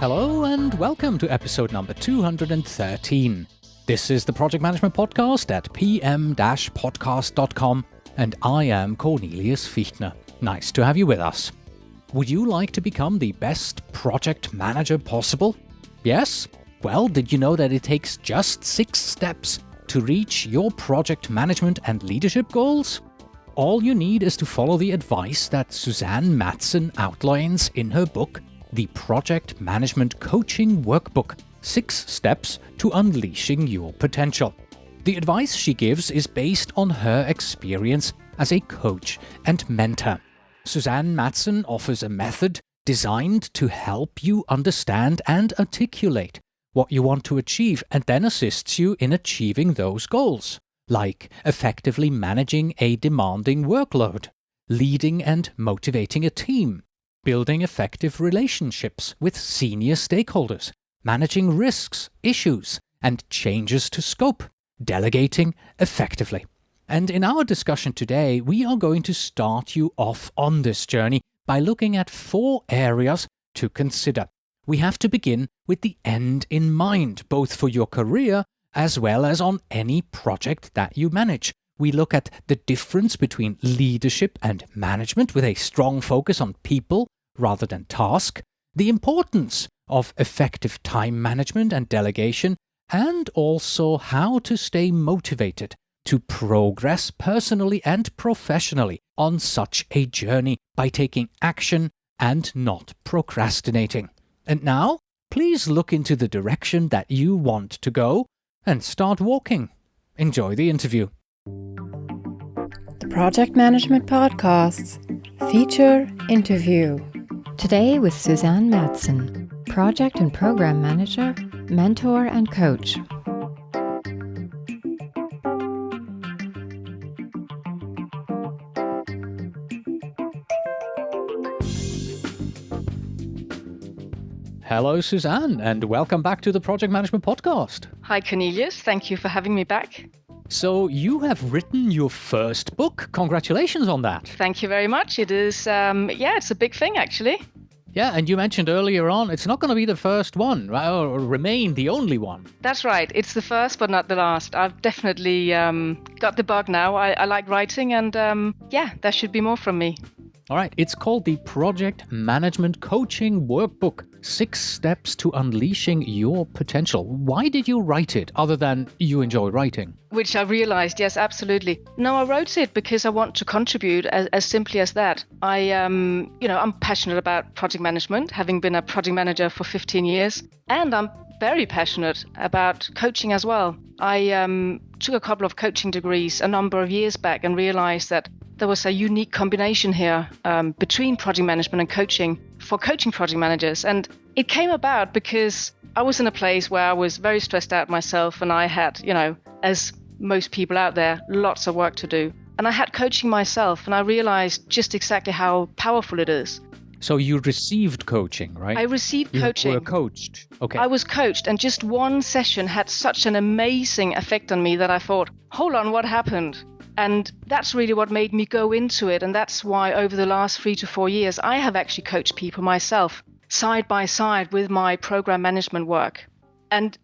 Hello and welcome to episode number 213. This is the Project Management Podcast at pm-podcast.com, and I am Cornelius Fichtner. Nice to have you with us. Would you like to become the best project manager possible? Yes? Well, did you know that it takes just 6 steps to reach your project management and leadership goals? All you need is to follow the advice that Suzanne Matson outlines in her book, The Project Management Coaching Workbook, 6 Steps to Unleashing Your Potential. The advice she gives is based on her experience as a coach and mentor. Suzanne Matson offers a method designed to help you understand and articulate what you want to achieve, and then assists you in achieving those goals, like effectively managing a demanding workload, leading and motivating a team, building effective relationships with senior stakeholders, managing risks, issues, and changes to scope, delegating effectively. And in our discussion today, we are going to start you off on this journey by looking at 4 areas to consider. We have to begin with the end in mind, both for your career as well as on any project that you manage. We look at the difference between leadership and management with a strong focus on people rather than task, the importance of effective time management and delegation, and also how to stay motivated to progress personally and professionally on such a journey by taking action and not procrastinating. And now, please look into the direction that you want to go and start walking. Enjoy the interview. The Project Management Podcasts feature interview. Today with Suzanne Matson, Project and Program Manager, Mentor and Coach. Hello, Suzanne, and welcome back to the Project Management Podcast. Hi, Cornelius. Thank you for having me back. So you have written your first book. Congratulations on that. Thank you very much. It is, it's a big thing, actually. Yeah, and you mentioned earlier on, it's not going to be the first one, right, or remain the only one. That's right. It's the first, but not the last. I've definitely got the bug now. I like writing, and there should be more from me. All right, it's called the Project Management Coaching Workbook, 6 Steps to Unleashing Your Potential. Why did you write it, other than you enjoy writing? Which I realized, yes, absolutely. No, I wrote it because I want to contribute, as simply as that. I'm passionate about project management, having been a project manager for 15 years, and I'm very passionate about coaching as well. I took a couple of coaching degrees a number of years back and realized that there was a unique combination here between project management and coaching for coaching project managers. And it came about because I was in a place where I was very stressed out myself, and I had, as most people out there, lots of work to do. And I had coaching myself, and I realized just exactly how powerful it is. So you received coaching, right? I received coaching. You were coached. Okay. I was coached, and just one session had such an amazing effect on me that I thought, hold on, what happened? And that's really what made me go into it. And that's why over the last 3 to 4 years, I have actually coached people myself, side by side with my program management work. And,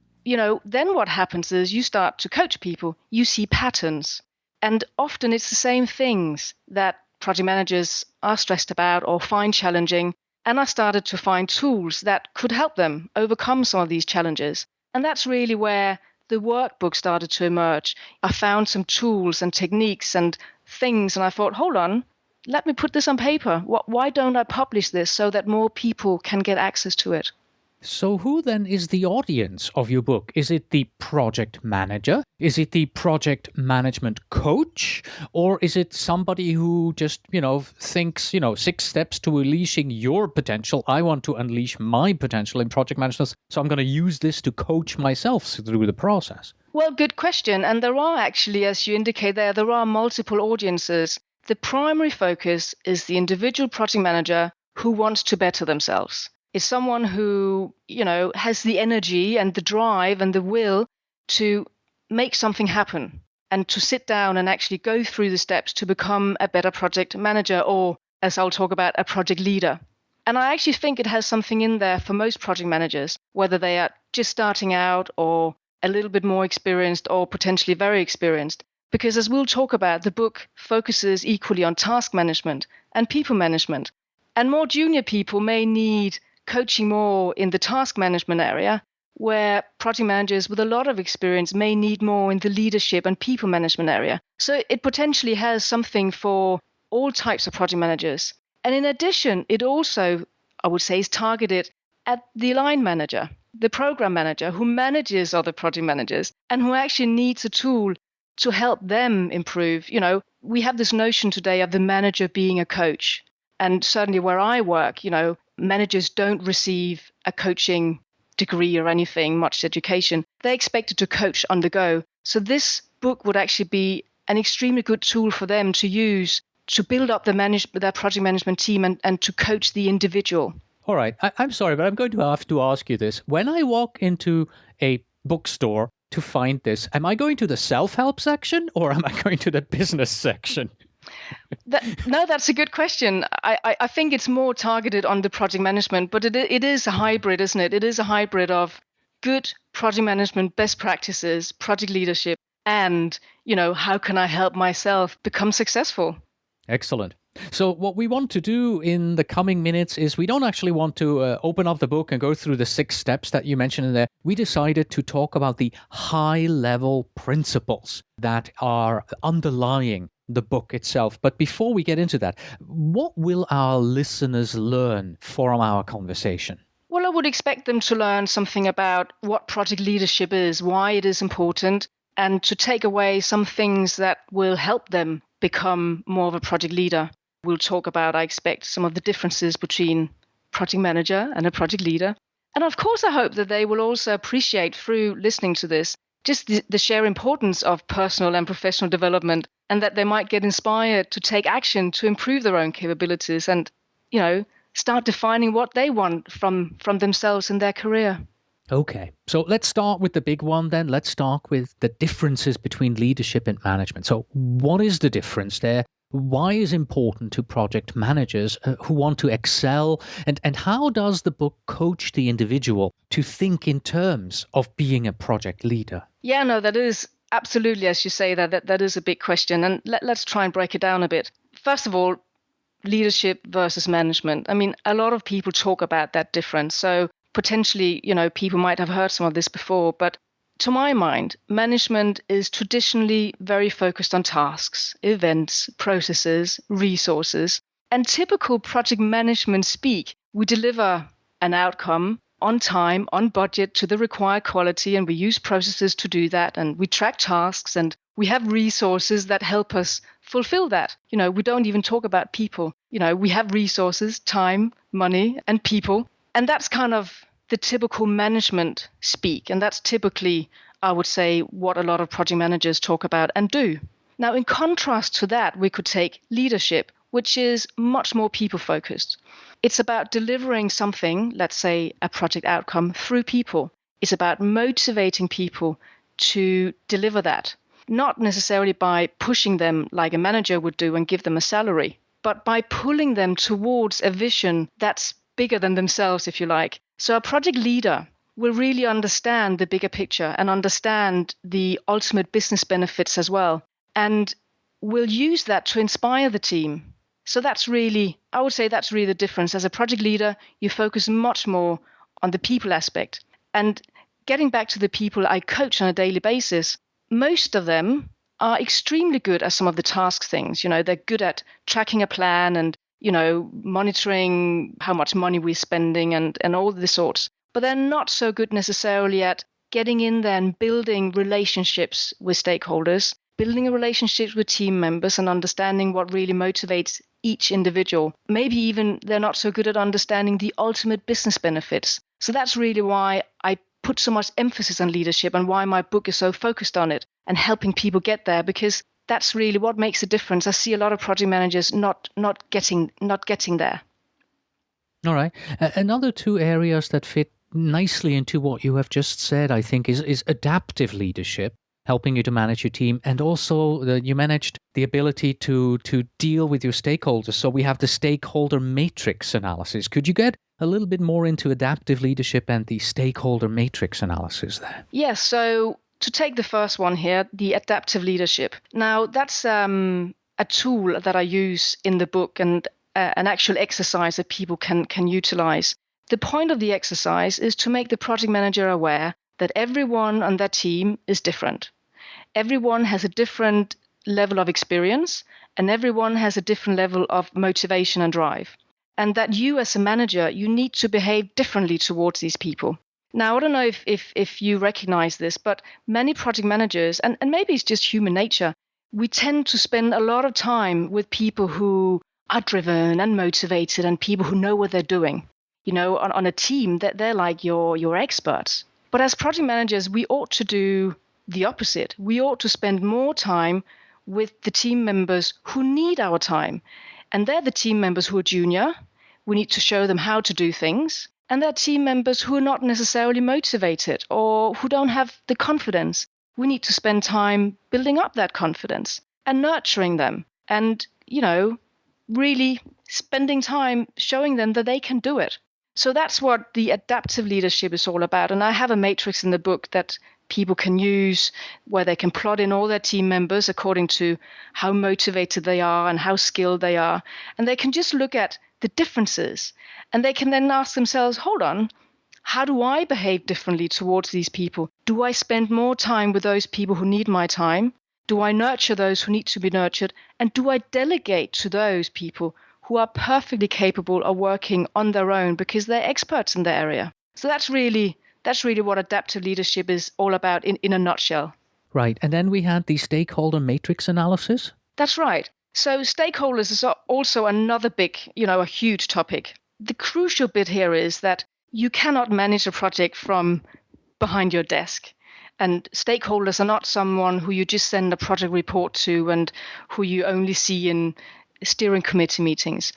then what happens is you start to coach people, you see patterns. And often it's the same things that project managers are stressed about or find challenging. And I started to find tools that could help them overcome some of these challenges. And that's really where the workbook started to emerge. I found some tools and techniques and things, and I thought, hold on, let me put this on paper. Why don't I publish this so that more people can get access to it? So who then is the audience of your book? Is it the project manager? Is it the project management coach? Or is it somebody who just, thinks, 6 steps to unleashing your potential? I want to unleash my potential in project management, so I'm going to use this to coach myself through the process. Well, good question. And there are actually, as you indicate there are multiple audiences. The primary focus is the individual project manager who wants to better themselves. It's someone who, has the energy and the drive and the will to make something happen and to sit down and actually go through the steps to become a better project manager, or, as I'll talk about, a project leader. And I actually think it has something in there for most project managers, whether they are just starting out or a little bit more experienced or potentially very experienced. Because as we'll talk about, the book focuses equally on task management and people management. And more junior people may need coaching more in the task management area, where project managers with a lot of experience may need more in the leadership and people management area. So it potentially has something for all types of project managers. And in addition, it also, I would say, is targeted at the line manager, the program manager who manages other project managers and who actually needs a tool to help them improve. You know, we have this notion today of the manager being a coach. And certainly where I work, you know, managers don't receive a coaching degree or anything, much education. They're expected to coach on the go. So this book would actually be an extremely good tool for them to use to build up their project management team and to coach the individual. All right. I'm sorry, but I'm going to have to ask you this. When I walk into a bookstore to find this, am I going to the self-help section or am I going to the business section? No, that's a good question. I think it's more targeted on the project management, but it is a hybrid, isn't it? It is a hybrid of good project management, best practices, project leadership, and, you know, how can I help myself become successful? Excellent. So what we want to do in the coming minutes is we don't actually want to open up the book and go through the 6 steps that you mentioned in there. We decided to talk about the high-level principles that are underlying the book itself. But before we get into that, what will our listeners learn from our conversation? Well, I would expect them to learn something about what project leadership is, why it is important, and to take away some things that will help them become more of a project leader. We'll talk about, I expect, some of the differences between project manager and a project leader. And of course, I hope that they will also appreciate through listening to this just the sheer importance of personal and professional development, and that they might get inspired to take action to improve their own capabilities and, you know, start defining what they want from themselves in their career. Okay, so let's start with the big one then. Let's start with the differences between leadership and management. So what is the difference there? Why is it important to project managers who want to excel? And how does the book coach the individual to think in terms of being a project leader? Yeah, no, that is absolutely, as you say, that is a big question. And let's try and break it down a bit. First of all, leadership versus management. I mean, a lot of people talk about that difference. So potentially, you know, people might have heard some of this before, but to my mind, management is traditionally very focused on tasks, events, processes, resources. And typical project management speak, we deliver an outcome on time, on budget, to the required quality, and we use processes to do that, and we track tasks, and we have resources that help us fulfill that. You know, we don't even talk about people. You know, we have resources, time, money, and people. And that's kind of the typical management speak. And that's typically, I would say, what a lot of project managers talk about and do. Now, in contrast to that, we could take leadership, which is much more people focused. It's about delivering something, let's say a project outcome, through people. It's about motivating people to deliver that, not necessarily by pushing them like a manager would do and give them a salary, but by pulling them towards a vision that's bigger than themselves, if you like. So a project leader will really understand the bigger picture and understand the ultimate business benefits as well, and will use that to inspire the team. So that's really, I would say that's really the difference. As a project leader, you focus much more on the people aspect. And getting back to the people I coach on a daily basis, most of them are extremely good at some of the task things. You know, they're good at tracking a plan and, you know, monitoring how much money we're spending and all the sorts. But they're not so good necessarily at getting in there and building relationships with stakeholders, building a relationship with team members and understanding what really motivates each individual. Maybe even they're not so good at understanding the ultimate business benefits. So that's really why I put so much emphasis on leadership and why my book is so focused on it and helping people get there, because that's really what makes a difference. I see a lot of project managers not getting there. All right. Another 2 areas that fit nicely into what you have just said, I think, is adaptive leadership helping you to manage your team, and also you managed the ability to deal with your stakeholders. So we have the stakeholder matrix analysis. Could you get a little bit more into adaptive leadership and the stakeholder matrix analysis there? Yes, so to take the first one here, the adaptive leadership. Now, that's a tool that I use in the book, and an actual exercise that people can utilize. The point of the exercise is to make the project manager aware that everyone on that team is different. Everyone has a different level of experience, and everyone has a different level of motivation and drive. And that you as a manager, you need to behave differently towards these people. Now, I don't know if you recognize this, but many project managers, and maybe it's just human nature, we tend to spend a lot of time with people who are driven and motivated and people who know what they're doing. You know, on a team, that they're like your experts. But as project managers, we ought to do the opposite. We ought to spend more time with the team members who need our time. And they're the team members who are junior. We need to show them how to do things. And they're team members who are not necessarily motivated or who don't have the confidence. We need to spend time building up that confidence and nurturing them and, really spending time showing them that they can do it. So that's what the adaptive leadership is all about. And I have a matrix in the book that people can use where they can plot in all their team members according to how motivated they are and how skilled they are. And they can just look at the differences. And they can then ask themselves, hold on, how do I behave differently towards these people? Do I spend more time with those people who need my time? Do I nurture those who need to be nurtured? And do I delegate to those people who are perfectly capable of working on their own because they're experts in their area? So that's really what adaptive leadership is all about in a nutshell. Right. And then we had the stakeholder matrix analysis. That's right. So stakeholders is also another big, a huge topic. The crucial bit here is that you cannot manage a project from behind your desk. And stakeholders are not someone who you just send a project report to and who you only see in steering committee meetings.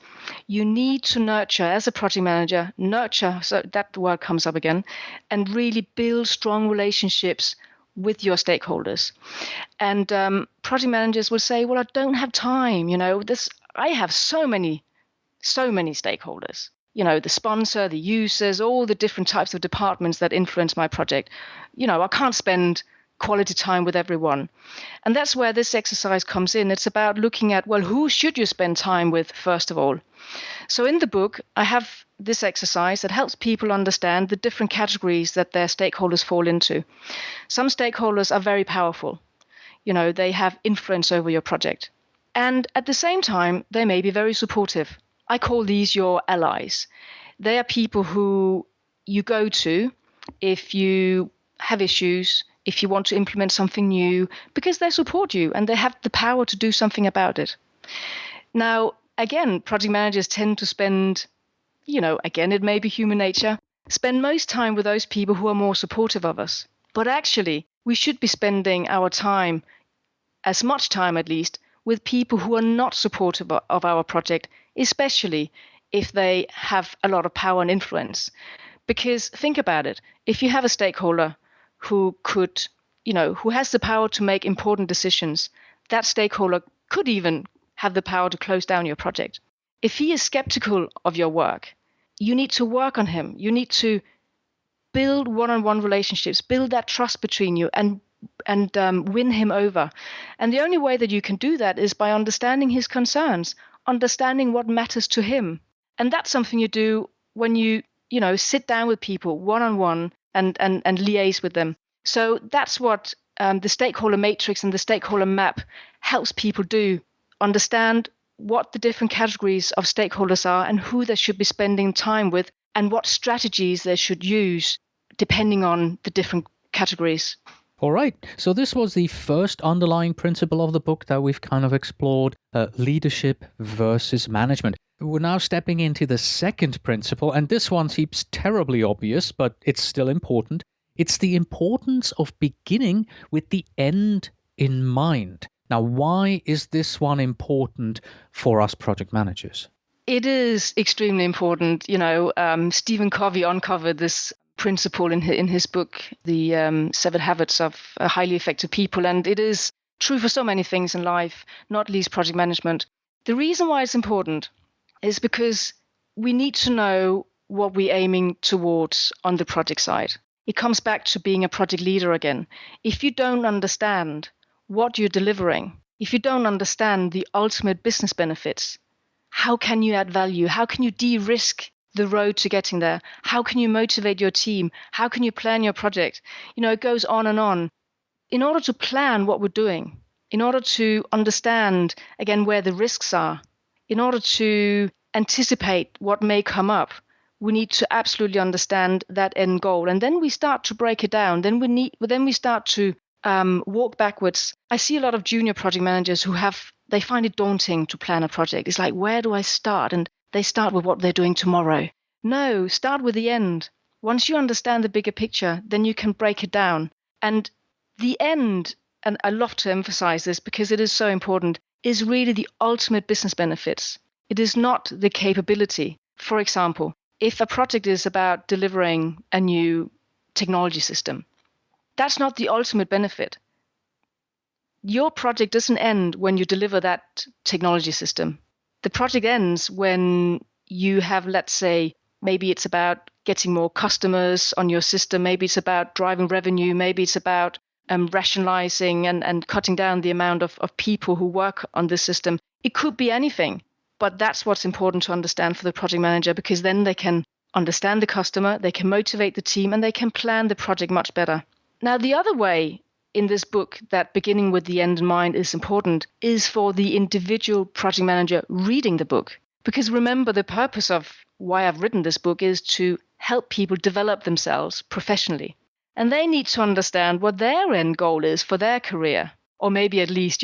You need to nurture, as a project manager, so that word comes up again, and really build strong relationships with your stakeholders. And project managers will say, well, I don't have time. I have so many stakeholders. The sponsor, the users, all the different types of departments that influence my project. I can't spend quality time with everyone. And that's where this exercise comes in. It's about looking at, well, who should you spend time with first of all? So in the book, I have this exercise that helps people understand the different categories that their stakeholders fall into. Some stakeholders are very powerful. They have influence over your project. And at the same time, they may be very supportive. I call these your allies. They are people who you go to if you have issues, if you want to implement something new, because they support you and they have the power to do something about it. Now, again, project managers tend to spend, again, it may be human nature, spend most time with those people who are more supportive of us. But actually, we should be spending our time, as much time at least, with people who are not supportive of our project, especially if they have a lot of power and influence. Because think about it, if you have a stakeholder who has the power to make important decisions, that stakeholder could even have the power to close down your project. If he is skeptical of your work, you need to work on him. You need to build one-on-one relationships, build that trust between you and win him over. And the only way that you can do that is by understanding his concerns, understanding what matters to him. And that's something you do when you sit down with people one-on-one and liaise with them. So that's what the stakeholder matrix and the stakeholder map helps people do, understand what the different categories of stakeholders are and who they should be spending time with and what strategies they should use depending on the different categories. All right. So this was the first underlying principle of the book that we've kind of explored, leadership versus management. We're now stepping into the second principle, and this one seems terribly obvious, but it's still important. It's the importance of beginning with the end in mind. Now, why is this one important for us project managers? It is extremely important. Stephen Covey uncovered this principle in his book, The 7 Habits of Highly Effective People. And it is true for so many things in life, not least project management. The reason why it's important is because we need to know what we're aiming towards on the project side. It comes back to being a project leader again. If you don't understand what you're delivering, if you don't understand the ultimate business benefits, how can you add value? How can you de-risk the road to getting there? How can you motivate your team? How can you plan your project? It goes on and on. In order to plan what we're doing, in order to understand, again, where the risks are, in order to anticipate what may come up, we need to absolutely understand that end goal. And then we start to break it down. Then we start to walk backwards. I see a lot of junior project managers they find it daunting to plan a project. It's like, where do I start? And they start with what they're doing tomorrow. No, start with the end. Once you understand the bigger picture, then you can break it down. And the end, and I love to emphasize this because it is so important, is really the ultimate business benefits. It is not the capability. For example, if a project is about delivering a new technology system, that's not the ultimate benefit. Your project doesn't end when you deliver that technology system. The project ends when you have, let's say, maybe it's about getting more customers on your system. Maybe it's about driving revenue. Maybe it's about rationalizing and cutting down the amount of people who work on this system. It could be anything, but that's what's important to understand for the project manager, because then they can understand the customer, they can motivate the team, and they can plan the project much better. Now, the other way in this book that beginning with the end in mind is important is for the individual project manager reading the book. Because remember, the purpose of why I've written this book is to help people develop themselves professionally. And they need to understand what their end goal is for their career. Or maybe at least,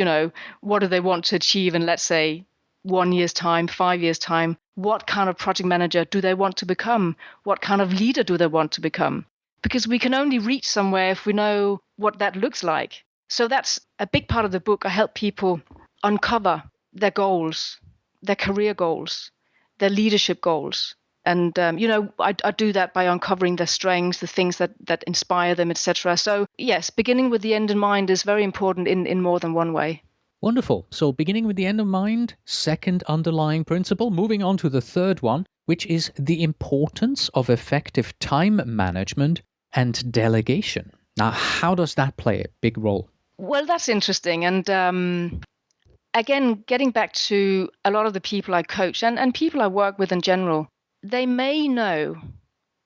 what do they want to achieve in, let's say, 1 year's time, 5 years' time? What kind of project manager do they want to become? What kind of leader do they want to become? Because we can only reach somewhere if we know what that looks like. So that's a big part of the book. I help people uncover their goals, their career goals, their leadership goals. And, I do that by uncovering their strengths, the things that inspire them, etc. So, yes, beginning with the end in mind is very important in more than one way. Wonderful. So beginning with the end in mind, second underlying principle, moving on to the third one, which is the importance of effective time management and delegation. Now, how does that play a big role? Well, that's interesting. And again, getting back to a lot of the people I coach and people I work with in general, they may know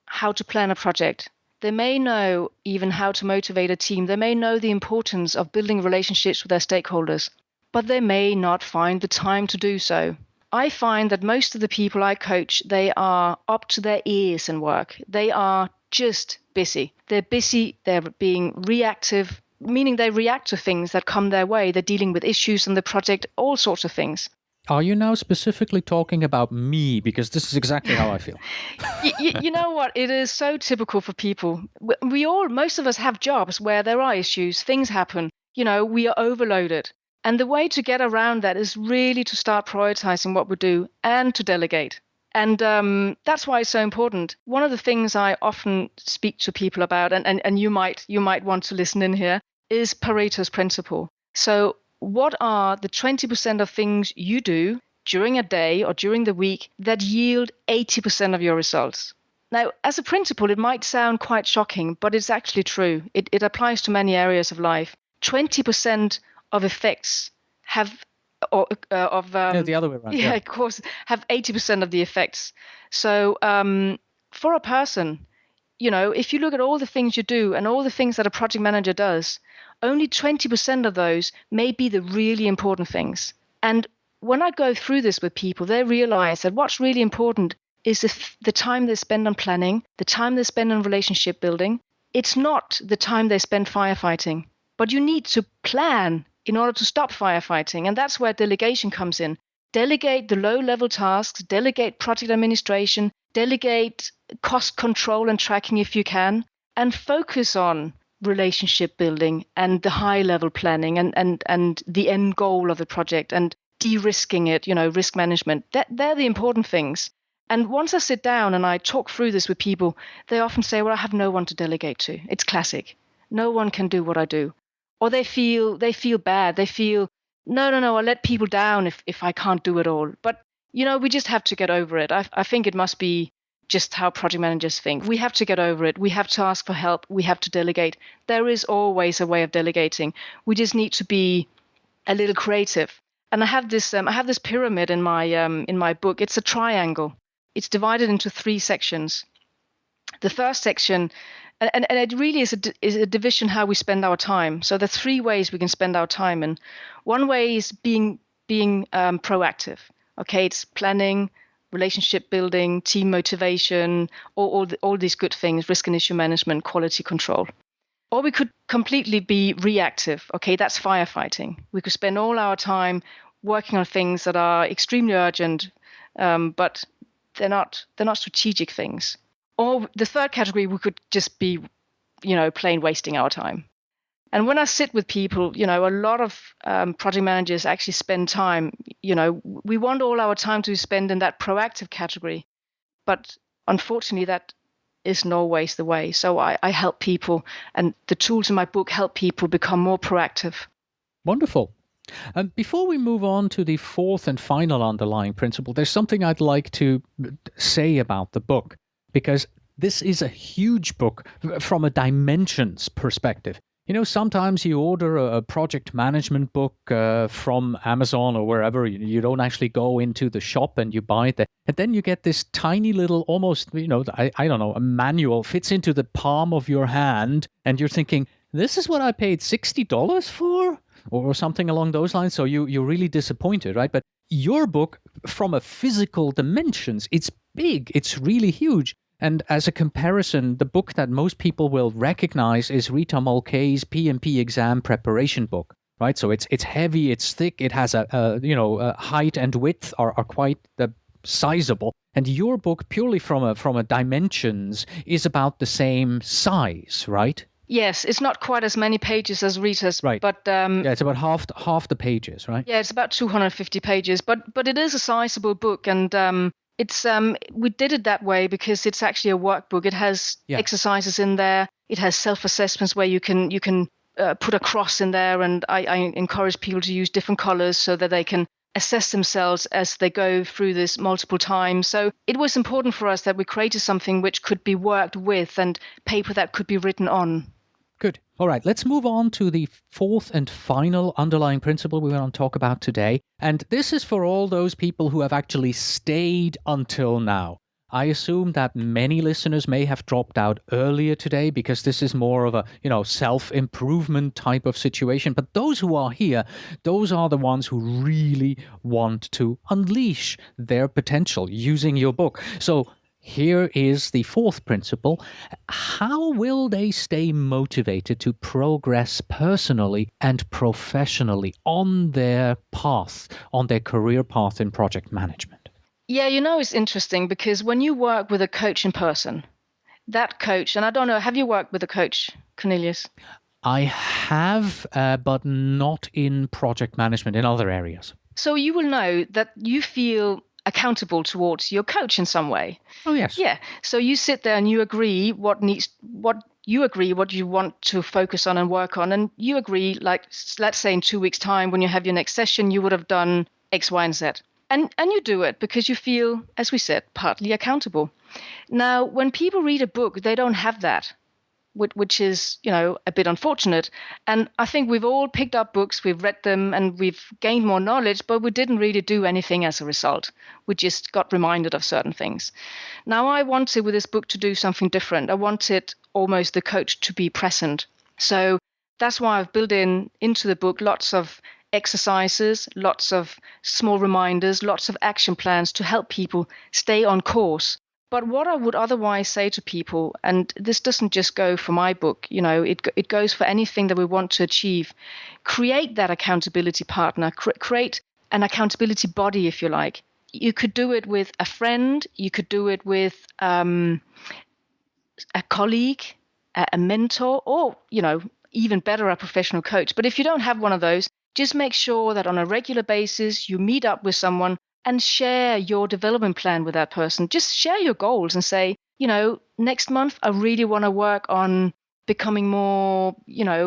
how to plan a project. They may know even how to motivate a team. They may know the importance of building relationships with their stakeholders, but they may not find the time to do so. I find that most of the people I coach, they are up to their ears in work. They are just busy. They're busy, they're being reactive, meaning they react to things that come their way. They're dealing with issues in the project, all sorts of things. Are you now specifically talking about me? Because this is exactly how I feel. You know what? It is so typical for people. Most of us have jobs where there are issues, things happen. We are overloaded. And the way to get around that is really to start prioritizing what we do and to delegate. And that's why it's so important. One of the things I often speak to people about, and you might want to listen in here, is Pareto's principle. So what are the 20% of things you do during a day or during the week that yield 80% of your results? Now, as a principle, it might sound quite shocking, but it's actually true. It applies to many areas of life. 20% of effects have the other way around. Yeah, of course, have 80% of the effects. So for a person, if you look at all the things you do and all the things that a project manager does, only 20% of those may be the really important things. And when I go through this with people, they realize that what's really important is the time they spend on planning, the time they spend on relationship building. It's not the time they spend firefighting, but you need to plan in order to stop firefighting. And that's where delegation comes in. Delegate the low-level tasks, delegate project administration, delegate cost control and tracking if you can, and focus on relationship building and the high-level planning and the end goal of the project and de-risking it, risk management. They're the important things. And once I sit down and I talk through this with people, they often say, well, I have no one to delegate to. It's classic. No one can do what I do. Or they feel bad. They feel, no, I let people down if I can't do it all. But, we just have to get over it. I think it must be just how project managers think. We have to get over it. We have to ask for help. We have to delegate. There is always a way of delegating. We just need to be a little creative. And I have this pyramid in my book. It's a triangle. It's divided into 3 sections. The first section, and it really is a division how we spend our time. So there are 3 ways we can spend our time, and one way is being proactive. Okay, it's planning, relationship building, team motivation, all these good things, risk and issue management, quality control. Or we could completely be reactive. Okay, that's firefighting. We could spend all our time working on things that are extremely urgent, but they're not strategic things. Or the third category, we could just be, plain wasting our time. And when I sit with people, a lot of project managers actually spend time, we want all our time to spend in that proactive category. But unfortunately, that isn't always the way. So I help people, and the tools in my book help people become more proactive. Wonderful. Before we move on to the 4th and final underlying principle, there's something I'd like to say about the book, because this is a huge book from a dimensions perspective. Sometimes you order a project management book from Amazon or wherever. You don't actually go into the shop and you buy it. And then you get this tiny little, almost, I don't know, a manual fits into the palm of your hand. And you're thinking, this is what I paid $60 for? Or something along those lines. So you're really disappointed, right? But your book, from a physical dimensions, it's big. It's really huge. And as a comparison, the book that most people will recognize is Rita Mulcahy's PMP exam preparation book, right? So it's heavy, it's thick, it has a height and width are quite sizable. And your book, purely from a dimensions, is about the same size, right? Yes, it's not quite as many pages as Rita's, right? But it's about half the pages, right? Yeah, it's about 250 pages, but it is a sizable book, and it's we did it that way because it's actually a workbook. It has exercises in there. It has self-assessments where you can put a cross in there, and I encourage people to use different colors so that they can assess themselves as they go through this multiple times. So it was important for us that we created something which could be worked with and paper that could be written on. Good. All right, let's move on to the 4th and final underlying principle we want to talk about today. And this is for all those people who have actually stayed until now. I assume that many listeners may have dropped out earlier today because this is more of a, self-improvement type of situation. But those who are here, those are the ones who really want to unleash their potential using your book. So here is the 4th principle. How will they stay motivated to progress personally and professionally on their path, on their career path in project management? Yeah, it's interesting because when you work with a coach in person, that coach, and I don't know, have you worked with a coach, Cornelius? I have, but not in project management, in other areas. So you will know that you feel accountable towards your coach in some way. Oh, yes. Yeah. So you sit there and you agree what you want to focus on and work on. And you agree, like, let's say in 2 weeks' time, when you have your next session, you would have done X, Y, and Z. And you do it because you feel, as we said, partly accountable. Now, when people read a book, they don't have that, which is, a bit unfortunate. And I think we've all picked up books, we've read them, and we've gained more knowledge, but we didn't really do anything as a result. We just got reminded of certain things. Now, I wanted with this book to do something different. I wanted almost the coach to be present. So that's why I've built into the book lots of exercises, lots of small reminders, lots of action plans to help people stay on course. But what I would otherwise say to people, and this doesn't just go for my book, it goes for anything that we want to achieve, create that accountability partner, create an accountability body, if you like. You could do it with a friend, you could do it with a colleague, a mentor, or, even better, a professional coach. But if you don't have one of those, just make sure that on a regular basis, you meet up with someone and share your development plan with that person. Just share your goals and say, next month I really want to work on becoming more,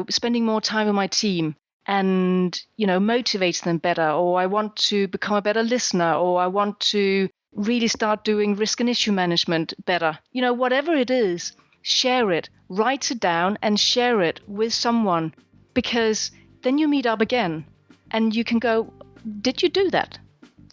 spending more time with my team and, motivate them better. Or I want to become a better listener, or I want to really start doing risk and issue management better. Whatever it is, share it, write it down and share it with someone, because then you meet up again and you can go, did you do that?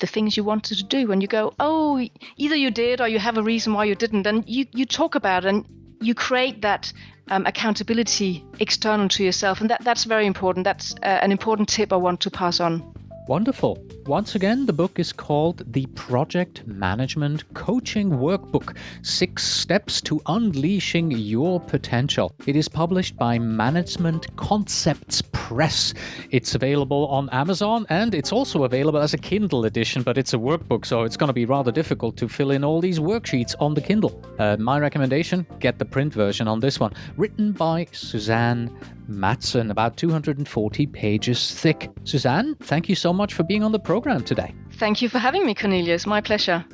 The things you wanted to do, and you go, oh, either you did or you have a reason why you didn't. And you talk about it and you create that accountability external to yourself. And that's very important. That's an important tip I want to pass on. Wonderful. Once again, the book is called The Project Management Coaching Workbook, 6 Steps to Unleashing Your Potential. It is published by Management Concepts Press. It's available on Amazon, and it's also available as a Kindle edition, but it's a workbook, so it's going to be rather difficult to fill in all these worksheets on the Kindle. My recommendation, get the print version on this one. Written by Suzanne Matson, about 240 pages thick. Suzanne, thank you so much for being on the program today. Thank you for having me, Cornelius. My pleasure.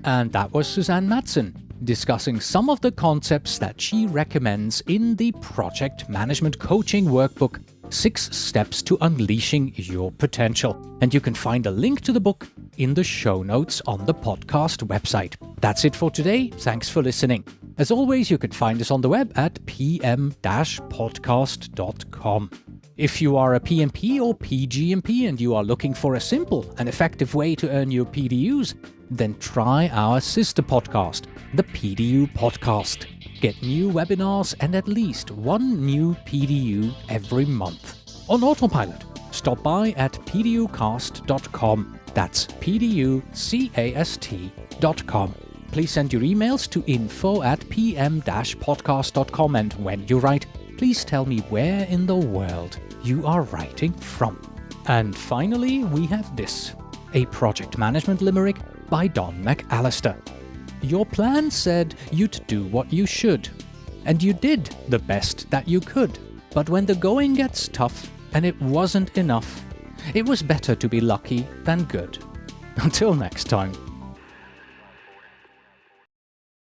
And that was Suzanne Matson discussing some of the concepts that she recommends in the Project Management Coaching Workbook, 6 Steps to Unleashing Your Potential. And you can find a link to the book in the show notes on the podcast website. That's it for today. Thanks for listening. As always, you can find us on the web at pm-podcast.com. If you are a PMP or PGMP and you are looking for a simple and effective way to earn your PDUs, then try our sister podcast, the PDU Podcast. Get new webinars and at least 1 new PDU every month. On autopilot, stop by at pducast.com. That's pducast.com. Please send your emails to info@pm-podcast.com, and when you write, please tell me where in the world you are writing from. And finally, we have this, a project management limerick by Don McAllister. Your plan said you'd do what you should, and you did the best that you could. But when the going gets tough and it wasn't enough, it was better to be lucky than good. Until next time.